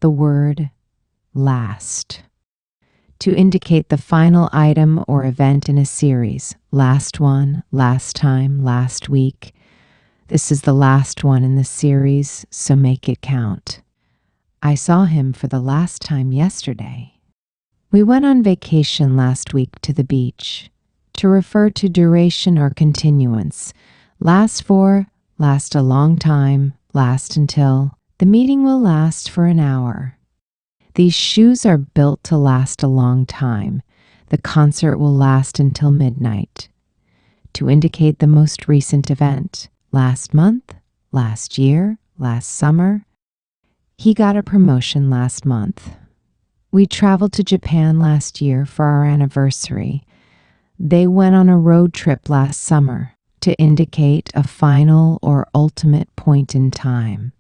the word last to indicate the final item or event in a series. Last one, last time, last week. This is the last one in the series, so make it count. I saw him for the last time yesterday. We went on vacation last week to the beach. To refer to duration or continuance. Last for, last a long time, last until. The meeting will last for an hour. These shoes are built to last a long time. The concert will last until midnight. To indicate the most recent event. Last month, last year, last summer. He got a promotion last month. We traveled to Japan last year for our anniversary. They went on a road trip last summer to indicate a final or ultimate point in time.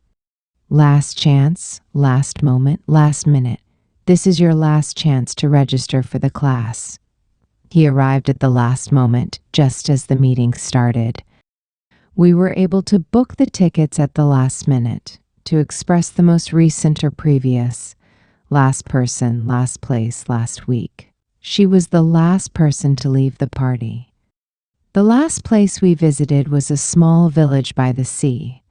Last chance, last moment, last minute. This is your last chance to register for the class. He arrived at the last moment, just as the meeting started. We were able to book the tickets at the last minute to express the most recent or previous. Last person, last place, last week. She was the last person to leave the party. The last place we visited was a small village by the sea.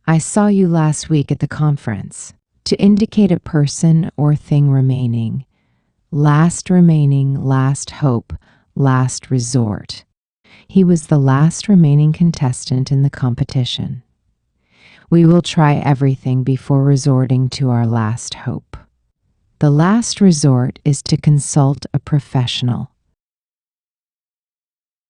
I saw you last week at the conference to indicate a person or thing remaining. Last remaining, last hope, last resort. He was the last remaining contestant in the competition. We will try everything before resorting to our last hope. The last resort is to consult a professional.